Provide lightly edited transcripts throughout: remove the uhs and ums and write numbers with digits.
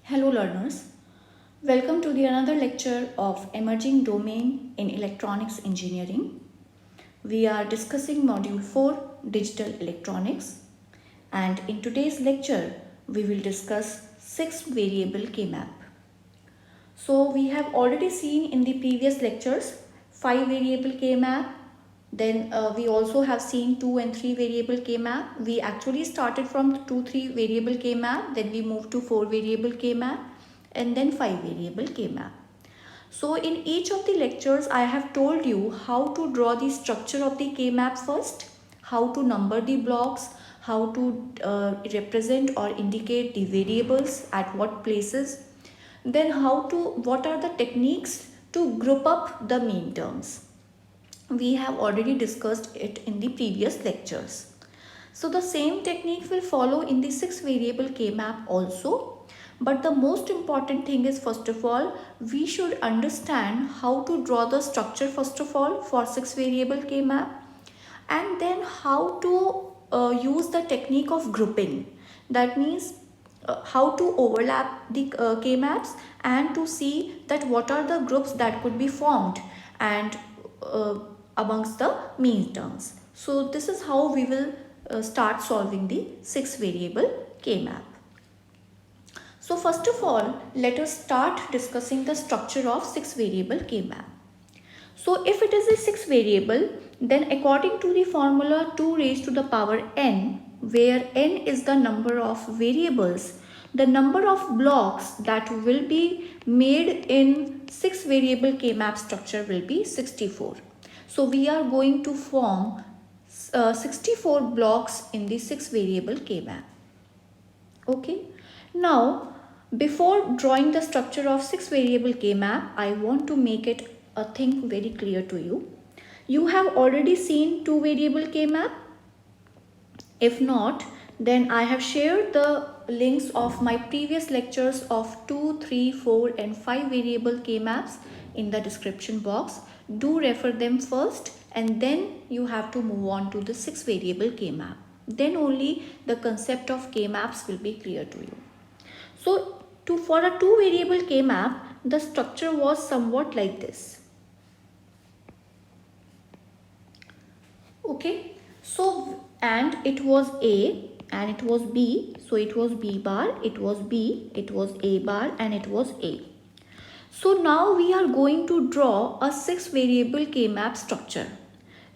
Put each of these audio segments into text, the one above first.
Hello learners, welcome to the another lecture of Emerging Domain in Electronics Engineering. We are discussing Module 4 Digital Electronics, and in today's lecture we will discuss 6 variable K-map. So we have already seen in the previous lectures 5 variable K-map. Then we also have seen 2 and 3 variable K-map. We actually started from 2-3 variable K-map, then we moved to 4 variable K-map, and then 5 variable K-map. So in each of the lectures I have told you how to draw the structure of the K-map first, how to number the blocks, how to represent or indicate the variables at what places, then what are the techniques to group up the mean terms. We have already discussed it in the previous lectures. So the same technique will follow in the 6 variable K-map also. But the most important thing is, first of all, we should understand how to draw the structure first of all for 6 variable K-map, and then how to use the technique of grouping. That means how to overlap the K-maps and to see that what are the groups that could be formed and amongst the mean terms. So this is how we will start solving the 6 variable K-map. So first of all, let us start discussing the structure of 6 variable K-map. So if it is a 6 variable, then according to the formula 2 raised to the power n, where n is the number of variables, the number of blocks that will be made in 6 variable K-map structure will be 64. So we are going to form 64 blocks in the 6 variable K-map. Okay. Now, before drawing the structure of 6 variable K-map, I want to make it a thing very clear to you. You have already seen 2 variable K-map. If not, then I have shared the links of my previous lectures of 2, 3, 4 and 5 variable K-maps in the description box. Do refer them first, and then you have to move on to the 6 variable K-map. Then only the concept of K-maps will be clear to you. So for a 2 variable K-map, the structure was somewhat like this. Okay, so and it was A and it was B, so it was B bar, it was B, it was A bar and it was A. So now we are going to draw a 6 variable K-map structure.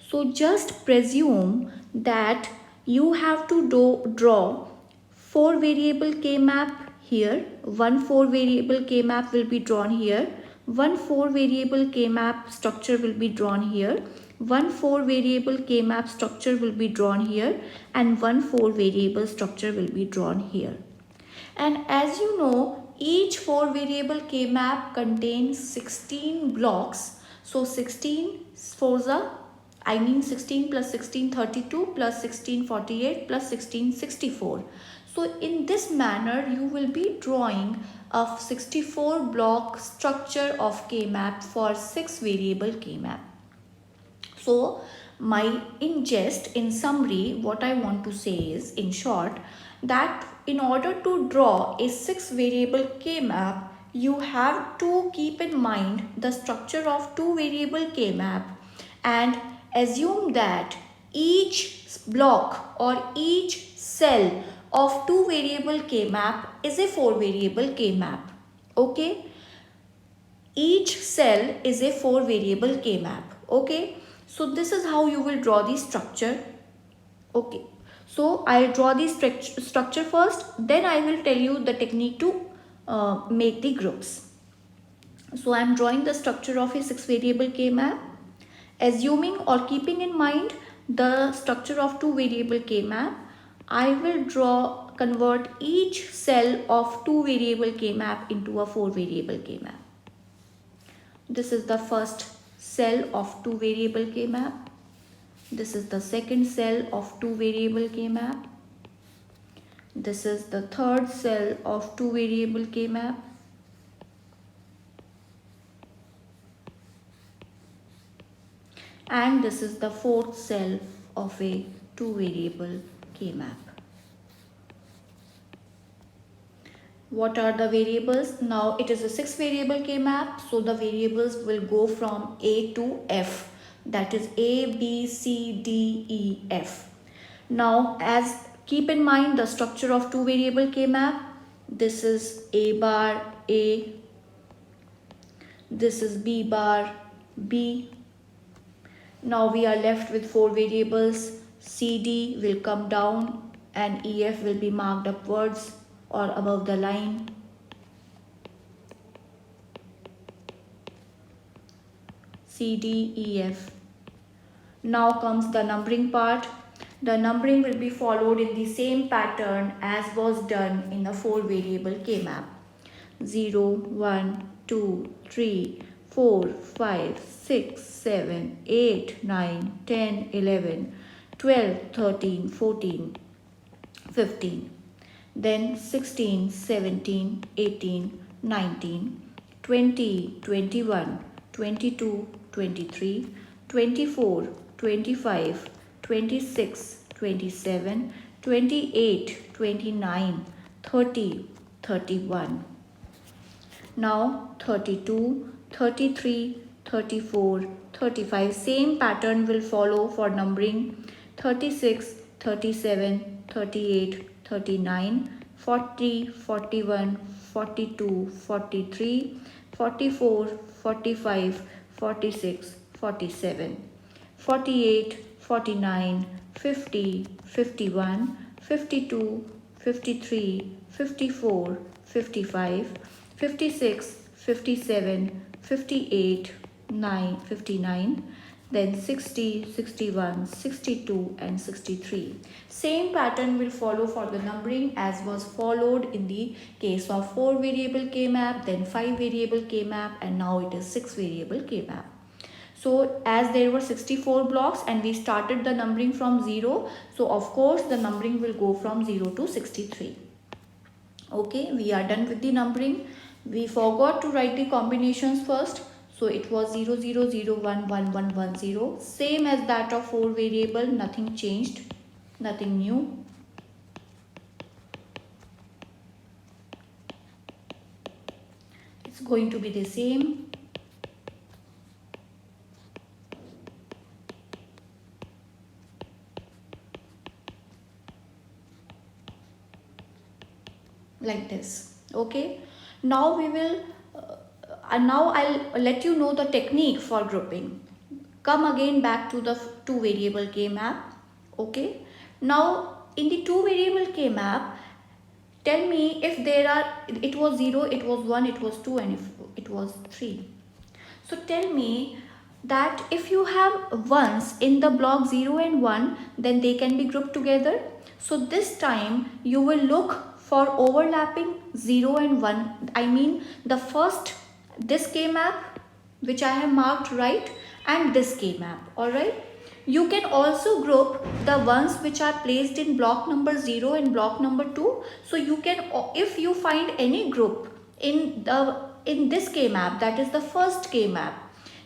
So just presume that you have to draw 4 variable K-map here, one 4 variable K-map will be drawn here, one 4 variable K-map structure will be drawn here, one 4 variable K-map structure will be drawn here, and one 4 variable structure will be drawn here. And as you know, each 4 variable K-map contains 16 blocks. So 16 fours are, 16 plus 16 32 plus 16 48 plus 16 64. So in this manner, you will be drawing a 64 block structure of K-map for 6 variable K-map. So in summary, what I want to say is, in short, that in order to draw a 6 variable K-map, you have to keep in mind the structure of 2 variable K-map and assume that each block or each cell of 2 variable K-map is a 4 variable K-map. Okay? Each cell is a 4 variable K-map. Okay? So this is how you will draw the structure. Okay. So I'll draw the structure first, then I will tell you the technique to make the groups. So I'm drawing the structure of a 6 variable K-map. Assuming or keeping in mind the structure of 2 variable K-map, I will convert each cell of 2 variable K-map into a 4 variable K-map. This is the first cell of 2 variable K-map. This is the second cell of 2 variable K-map. This is the third cell of 2 variable K-map. And this is the fourth cell of a 2 variable K-map. What are the variables? Now it is a 6 variable K-map, so the variables will go from A to F, that is A, B, C, D, E, F. Now as keep in mind the structure of 2 variable K-map. This is A bar A, this is B bar B. Now we are left with 4 variables. CD will come down and EF will be marked upwards or above the line. C, D, E, F. Now comes the numbering part. The numbering will be followed in the same pattern as was done in the 4 variable K-map. 0, 1, 2, 3, 4, 5, 6, 7, 8, 9, 10, 11, 12, 13, 14, 15. Then 16, 17, 18, 19, 20, 21, 22, 23, 24, 25, 26, 27, 28, 29, 30, 31. Now 32, 33, 34, 35. Same pattern will follow for numbering. 36, 37, 38, 39, 40, 41, 42, 43, 44, 45, 46, 47, 48, 49, 50, 51, 52, 53, 54, 55, 56, 57, 58, 59, then 60, 61, 62 and 63. Same pattern will follow for the numbering as was followed in the case of 4 variable K-map, then 5 variable K-map, and now it is 6 variable K-map. So as there were 64 blocks and we started the numbering from 0, so of course the numbering will go from 0 to 63. Okay, we are done with the numbering. We forgot to write the combinations first. So it was 0, 0, 0, 1, 1, 1, 1, 0. Same as that of 4 variable, nothing changed, nothing new. It's going to be the same. Like this. Okay, now we will now I'll let you know the technique for grouping. Come again back to the 2 variable K-map. Okay, now in the 2 variable K-map, tell me if there are, it was 0, it was 1, it was 2 and if it was 3. So tell me that if you have ones in the block 0 and 1, then they can be grouped together. So this time you will look for overlapping 0 and 1. I mean the first, this K-map which I have marked right, and this K-map. Alright. You can also group the ones which are placed in block number 0 and block number 2. So you can, if you find any group in this K-map, that is the first K-map,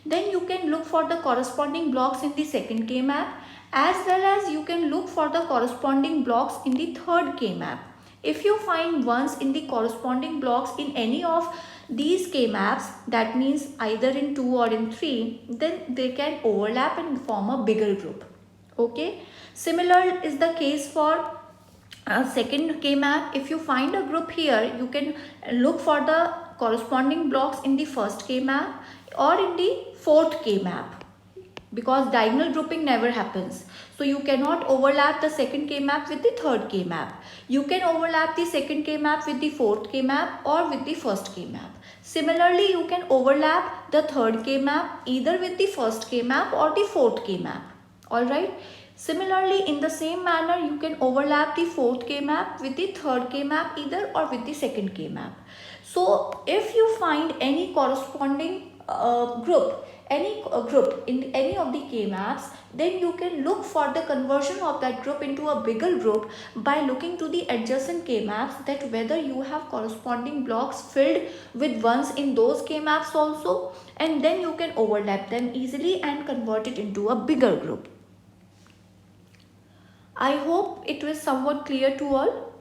then you can look for the corresponding blocks in the second K-map, as well as you can look for the corresponding blocks in the third K-map. If you find ones in the corresponding blocks in any of these K-maps, that means either in 2 or in 3, then they can overlap and form a bigger group. Okay. Similar is the case for second K-map. If you find a group here, you can look for the corresponding blocks in the first K-map or in the fourth K-map, because diagonal grouping never happens. So you cannot overlap the second K-map with the third K-map. You can overlap the second K-map with the fourth K-map or with the first K-map. Similarly, you can overlap the third K-map either with the first K-map or the fourth K-map. Alright. Similarly, in the same manner, you can overlap the fourth K-map with the third K-map either or with the second K-map. So if you find any corresponding group in any of the K-maps, then you can look for the conversion of that group into a bigger group by looking to the adjacent K-maps, that whether you have corresponding blocks filled with ones in those K-maps also, and then you can overlap them easily and convert it into a bigger group. I hope it was somewhat clear to all.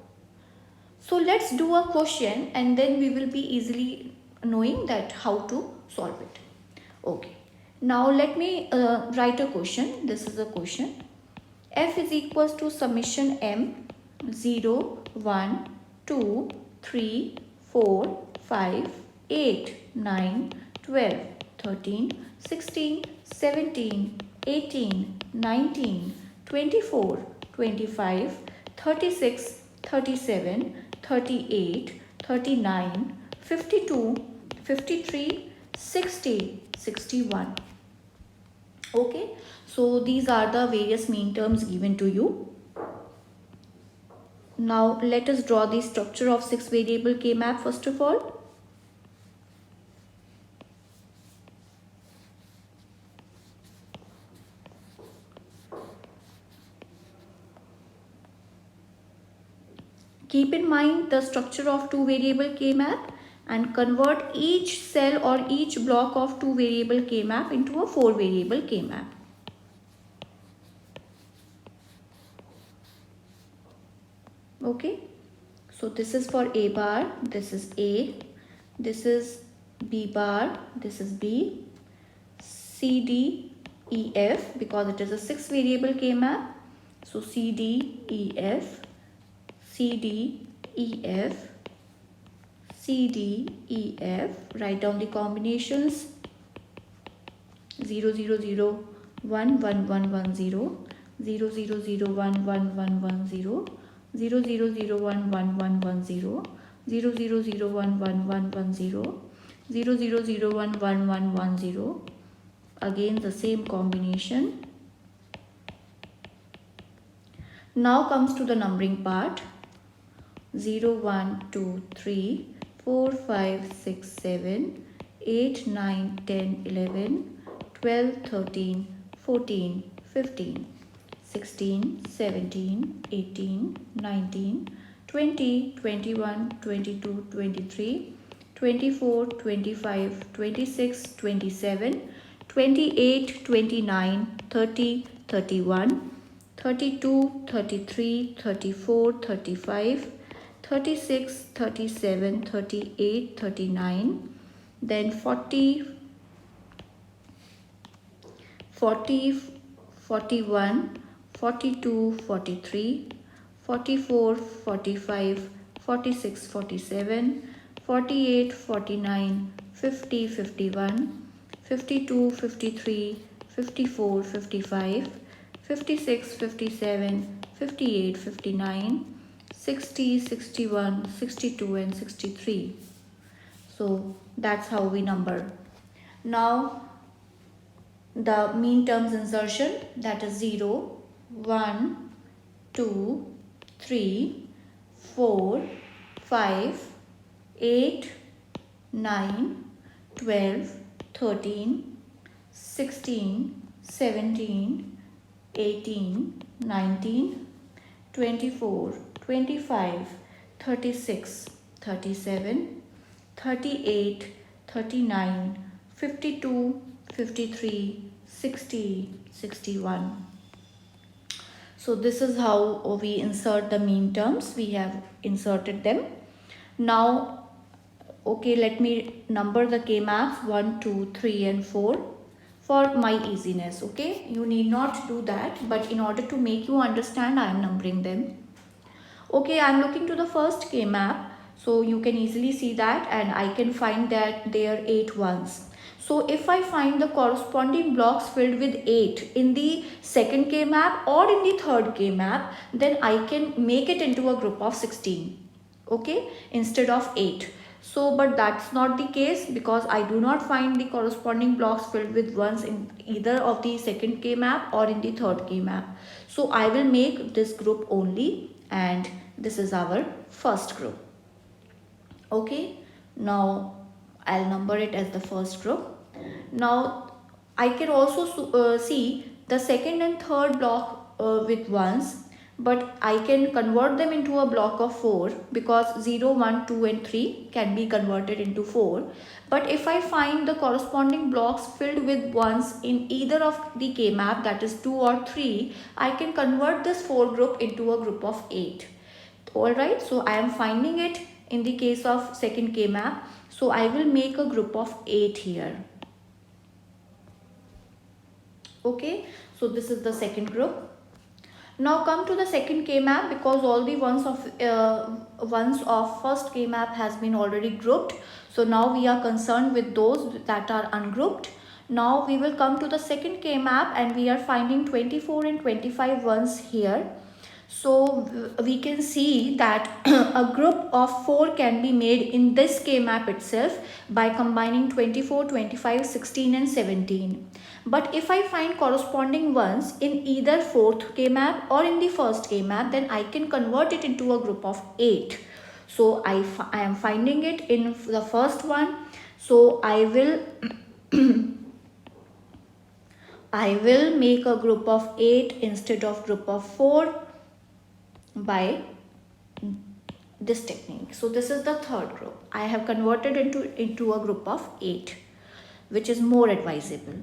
So let's do a question and then we will be easily knowing that how to solve it. Okay. Now let me write a question. This is a question. F is equals to summation m 0, 1, 2, 3, 4, 5, 8, 9, 12, 13, 16, 17, 18, 19, 24, 25, 36, 37, 38, 39, 52, 53, 60, 61. Okay, so these are the various mean terms given to you. Now let us draw the structure of 6 variable K-map first of all. Keep in mind the structure of 2 variable K-map and convert each cell or each block of 2 variable K-map into a 4 variable K-map. Okay, so this is for A bar, this is A, this is B bar, this is B, C, D, E, F, because it is a 6 variable K-map. So C, D, E, F, C, D, E, F, C, D, E, F. Write down the combinations 0, 0, 0, 1, 1, 1, 1, 0, 0, 0, 0, 1, 1, 1, 1, 0, 0, 0, 0, 1, 1, 1, 1, 0, 0, 0, 0, 1, 1, 1, 1, 0, 0, 0, 0, 1, 1, 1, 1, 0. Again the same combination. Now comes to the numbering part. 0, 1, 2, 3, 4, 5, 6, 7, 8, 9, 10, 11, 12, 13, 14, 15, 16, 17, 18, 19, 20, 21, 22, 23, 24, 25, 26, 27, 28, 29, 30, 31, 32, 33, 34, 35, 36, 37, 38, 39, then 40, 40, 41, 42, 43, 44, 45, 46, 47, 48, 49, 50, 51, 52, 53, 54, 55, 56, 57, 58, 59, 60, 61, 62 and 63. So that's how we number. Now the mean terms insertion, that is 0, 1, 2, 3, 4, 5, 8, 9, 12, 13, 16, 17, 18, 19, 24, 25, 36, 37, 38, 39, 52, 53, 60, 61. So this is how we insert the mean terms. We have inserted them. Now, okay, let me number the K-maps 1, 2, 3 and 4 for my easiness. Okay, you need not do that, but in order to make you understand, I am numbering them. Okay, I am looking to the first K-map. So you can easily see that, and I can find that there are 8 ones. So if I find the corresponding blocks filled with 8 in the second K-map or in the third K-map, then I can make it into a group of 16. Okay, instead of 8. So, but that's not the case because I do not find the corresponding blocks filled with ones in either of the second K-map or in the third K-map. So I will make this group only, and this is our first group. Okay, now I'll number it as the first group. Now I can also see the second and third block with ones, but I can convert them into a block of 4 because 0, 1, 2 and 3 can be converted into 4. But if I find the corresponding blocks filled with ones in either of the K-map, that is 2 or 3, I can convert this 4 group into a group of 8. Alright, so I am finding it in the case of second K map. So I will make a group of 8 here. Okay, so this is the second group. Now come to the second K map, because all the ones of first K map has been already grouped. So now we are concerned with those that are ungrouped. Now we will come to the second K map and we are finding 24 and 25 ones here. So we can see that a group of 4 can be made in this K map itself by combining 24, 25, 16 and 17. But if I find corresponding ones in either fourth K map or in the first K map, then I can convert it into a group of 8. So I am finding it in the first one. So I will I will make a group of 8 instead of group of 4 by this technique. So this is the third group. I have converted into a group of 8, which is more advisable.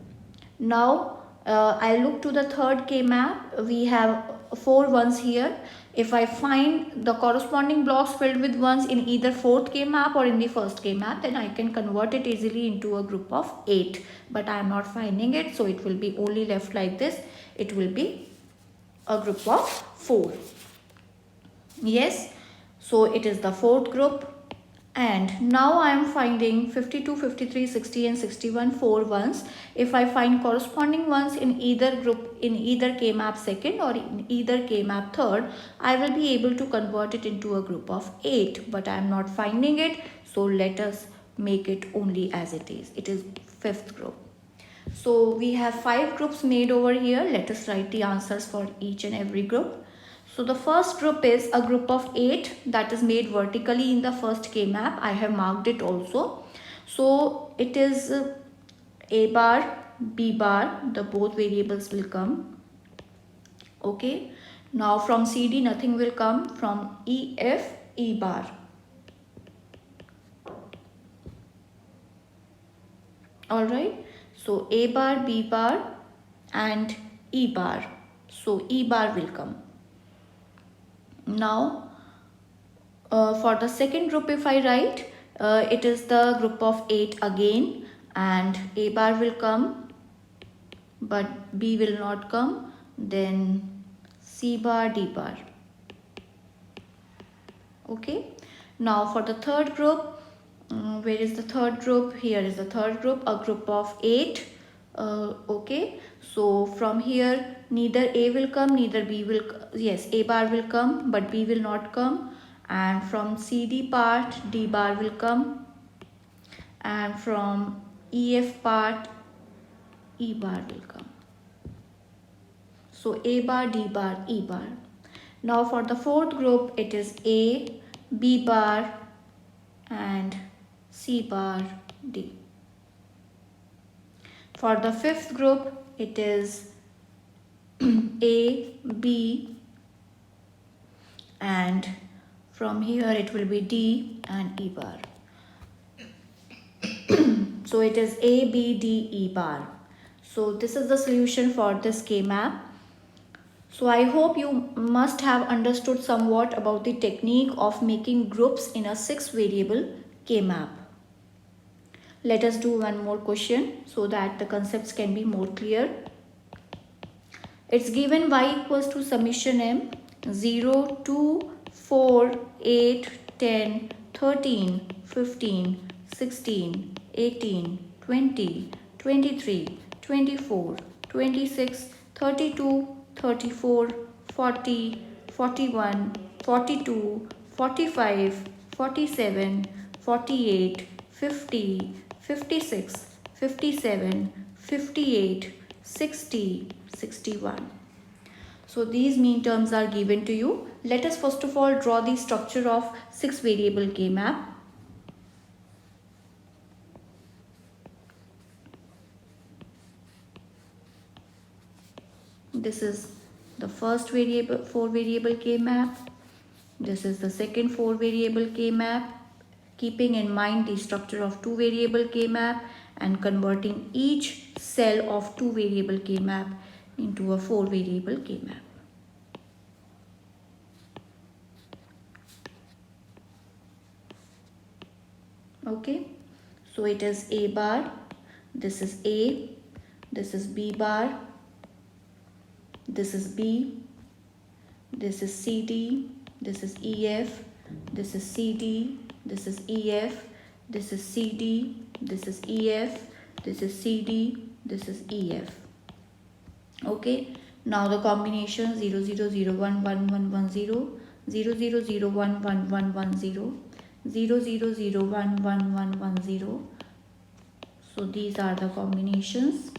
Now I look to the third K map. We have 4 ones here. If I find the corresponding blocks filled with ones in either fourth K map or in the first K map, then I can convert it easily into a group of 8. But I am not finding it, so it will be only left like this. It will be a group of 4. Yes, so it is the fourth group. And now I am finding 52, 53, 60 and 61 4 ones. If I find corresponding ones in either group, in either K map second or in either K map third, I will be able to convert it into a group of 8. But I am not finding it, so let us make it only as it is. It is fifth group. So we have 5 groups made over here. Let us write the answers for each and every group. So the first group is a group of 8 that is made vertically in the first K map. I have marked it also. So it is A bar, B bar, the both variables will come. Okay. Now from CD nothing will come. From E, F, E bar. Alright. So A bar, B bar and E bar. So E bar will come. Now for the second group, if I write, it is the group of 8 again, and A bar will come but B will not come. Then C bar, D bar. Okay. Now for the third group, where is the third group? Here is the third group, a group of 8. Okay, so from here neither A will come, neither B will, yes, A bar will come but B will not come. And from CD part, D bar will come. And from EF part, E bar will come. So A bar, D bar, E bar. Now for the fourth group, it is A, B bar and C bar, D. For the fifth group, it is A, B and from here it will be D and E bar. So it is A, B, D, E bar. So this is the solution for this K map. So I hope you must have understood somewhat about the technique of making groups in a 6 variable K map. Let us do one more question so that the concepts can be more clear. It's given y equals to summation m 0, 2, 4, 8, 10, 13, 15, 16, 18, 20, 23, 24, 26, 32, 34, 40, 41, 42, 45, 47, 48, 50, 56, 57, 58, 60, 61. So these mean terms are given to you. Let us first of all draw the structure of 6 variable K map. This is the first 4 variable K map. This is the second 4 variable K map. Keeping in mind the structure of 2 variable K map and converting each cell of 2 variable K map into a 4 variable K map. Okay, so it is A bar, this is A, this is B bar, this is B, this is CD, this is EF, this is CD, this is EF, this is CD, this is EF, this is CD, this is EF. Okay, now the combination 0 0 0 1 1 1 1 0, 0 0 0 1 1 1 1 0, 0 0 0 1 1 1 1 0. So these are the combinations.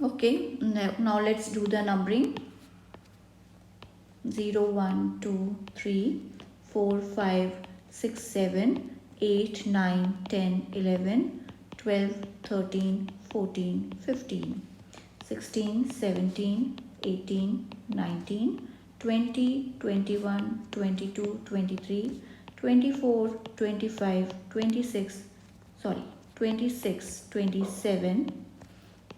Okay, now let's do the numbering. 0 1 2 3 4 5 6 7 8 9 10 11 12 13 14 15 16 17 18 19 20 21 22 23 24 25 26 sorry 26 27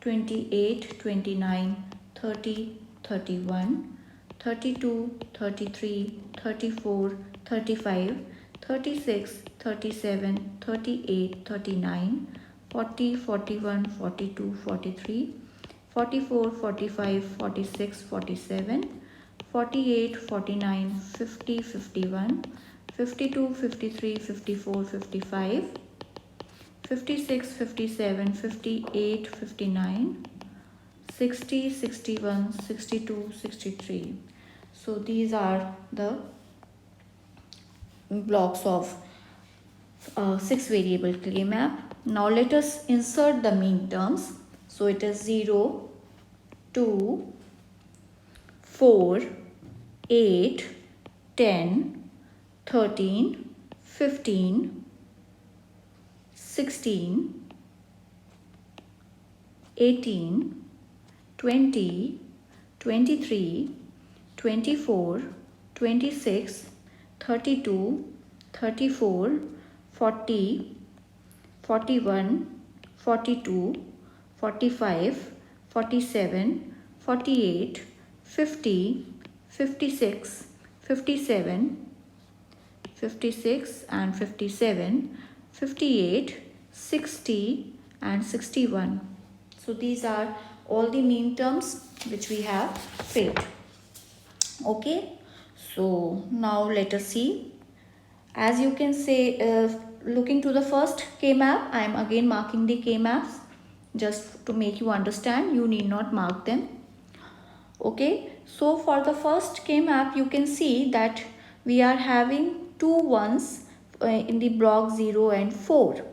28 29 30 31 32 33 34 35 36 37 38 39 40 41 42 43 44 45 46 47 48 49 50 51 52 53 54 55 56 57 58 59 60 61 62 63. So these are the blocks of 6 variable clay map. Now let us insert the mean terms. So it is 0 2 4 8 10 13 15 16 18 20 23 24 26 32 34 40 41 42 45 47 48 50 56 57 56 and 57 58 60 and 61. So these are all the mean terms which we have filled. Okay, so now let us see. As you can say, looking to the first K map, I am again marking the K maps just to make you understand. You need not mark them. Okay, so for the first K map, you can see that we are having two ones in the block 0 and 4.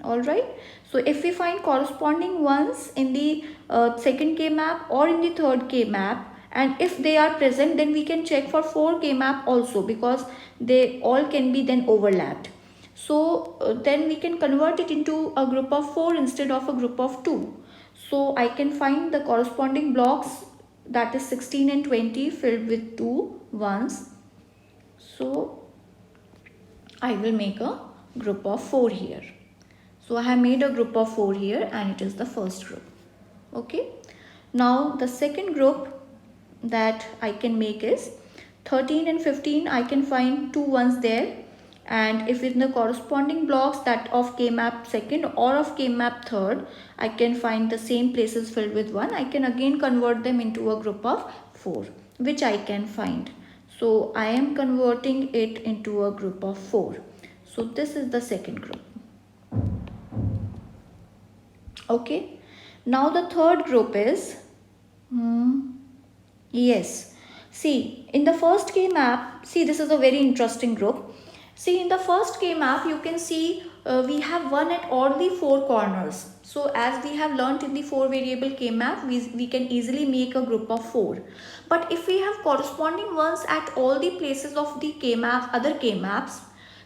Alright, so if we find corresponding ones in the second K map or in the third K map, and if they are present, then we can check for 4 K map also, because they all can be then overlapped. So then we can convert it into a group of 4 instead of a group of 2. So I can find the corresponding blocks, that is 16 and 20, filled with 2 ones. So I will make a group of 4 here. So I have made a group of 4 here, and it is the first group. Okay. Now the second group that I can make is 13 and 15. I can find 2 ones there, and if in the corresponding blocks, that of K map second or of K map third, I can find the same places filled with 1. I can again convert them into a group of 4, which I can find. So I am converting it into a group of 4. So this is the second group. Okay, now the third group is, yes, see in the first K map, see this is a very interesting group. See in the first K map, you can see we have 1 at all the 4 corners. So as we have learnt in the 4 variable K map, we can easily make a group of 4. But if we have corresponding ones at all the places of the K map, other K maps,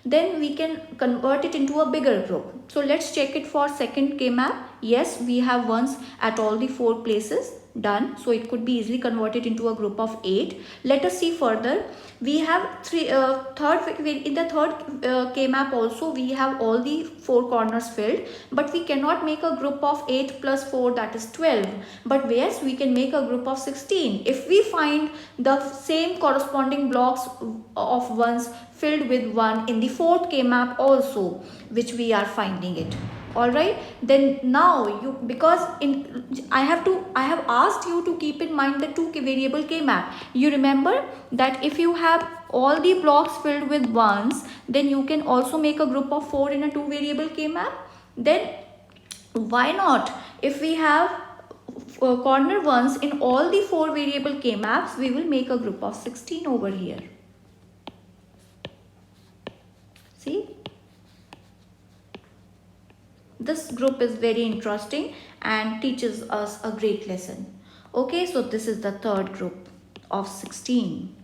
then we can convert it into a bigger group. So let's check it for second K map. Yes, we have ones at all the 4 places. done, so it could be easily converted into a group of 8. Let us see further. We have in the third K-map also we have all the 4 corners filled, but we cannot make a group of 8 plus 4, that is 12. But yes, we can make a group of 16 if we find the same corresponding blocks of ones filled with 1 in the fourth K-map also, which we are finding it. All right, then now you, because I have asked you to keep in mind the 2 variable K-map. You remember that if you have all the blocks filled with ones, then you can also make a group of 4 in a 2 variable K-map. Then why not, if we have corner ones in all the 4 variable K-maps, we will make a group of 16 over here. See, this group is very interesting and teaches us a great lesson. Okay, so this is the third group of 16.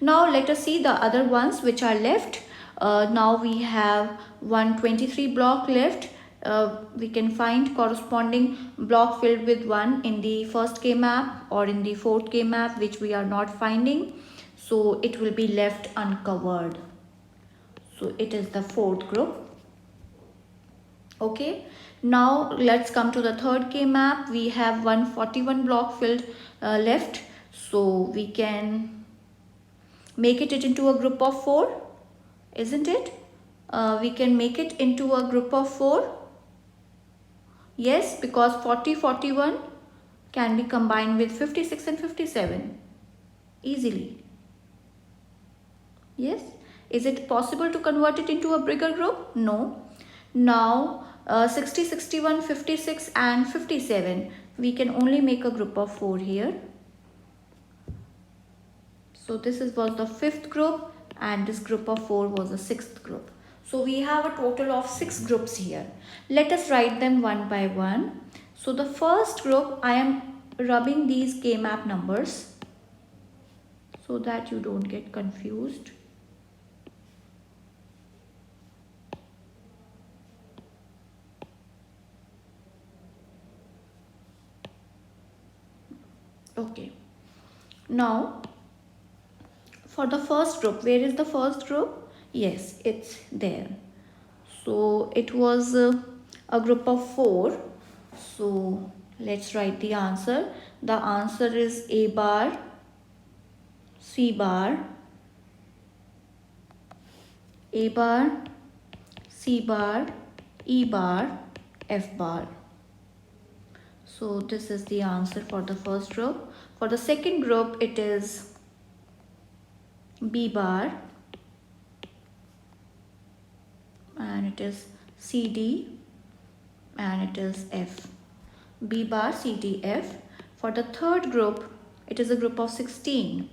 Now let us see the other ones which are left. Now we have 123 block left. We can find corresponding block filled with 1 in the first K-map or in the fourth K-map, which we are not finding. So it will be left uncovered. So it is the fourth group. Okay, now let's come to the third K-map. We have 141 block filled left. So we can make it into a group of 4, isn't it? We can make it into a group of 4. Yes, because 40, 41 can be combined with 56 and 57 easily. Yes, is it possible to convert it into a bigger group? No. Now 60, 61, 56 and 57, we can only make a group of 4 here. So this was the fifth group and this group of 4 was the sixth group. So we have a total of 6 groups here. Let us write them one by one. So the first group, I am rubbing these K-map numbers so that you don't get confused. Okay, now for the first group, where is the first group? Yes, it's there. So it was a group of 4. So let's write the answer. The answer is A bar, C bar, A bar, C bar, E bar, F bar. So this is the answer for the first group. For the second group, it is B bar and it is CD and it is F. B bar, C, D, F. For the third group, it is a group of 16.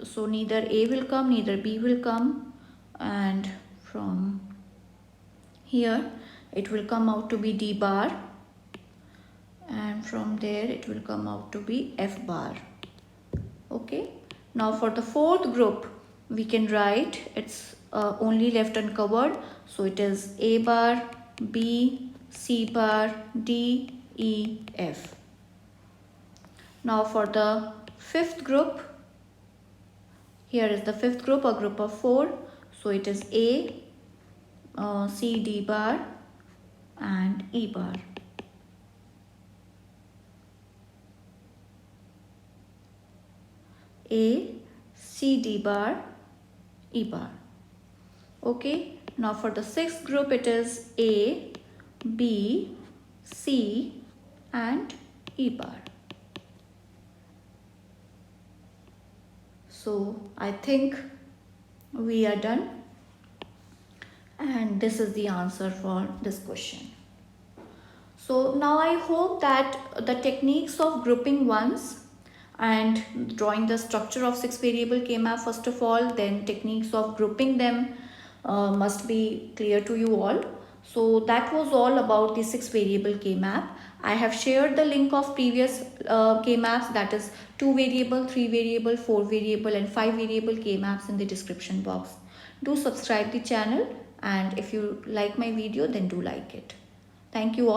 So neither A will come, neither B will come, and from here it will come out to be D bar, and from there it will come out to be F bar. Okay, now for the fourth group, we can write, it's only left uncovered, so it is A bar, B, C bar, D, E, F. Now for the fifth group, here is the fifth group, a group of 4, so it is A, C, D bar and E bar. A, C, D bar, E bar. Okay, now for the sixth group, it is A, B, C and E bar. So I think we are done, and this is the answer for this question. So now I hope that the techniques of grouping ones and drawing the structure of 6 variable K-map first of all, then techniques of grouping them must be clear to you all. So that was all about the 6 variable K-map. I have shared the link of previous K-maps, that is 2 variable, 3 variable, 4 variable and 5 variable K-maps in the description box. Do subscribe the channel, and if you like my video then do like it. Thank you all.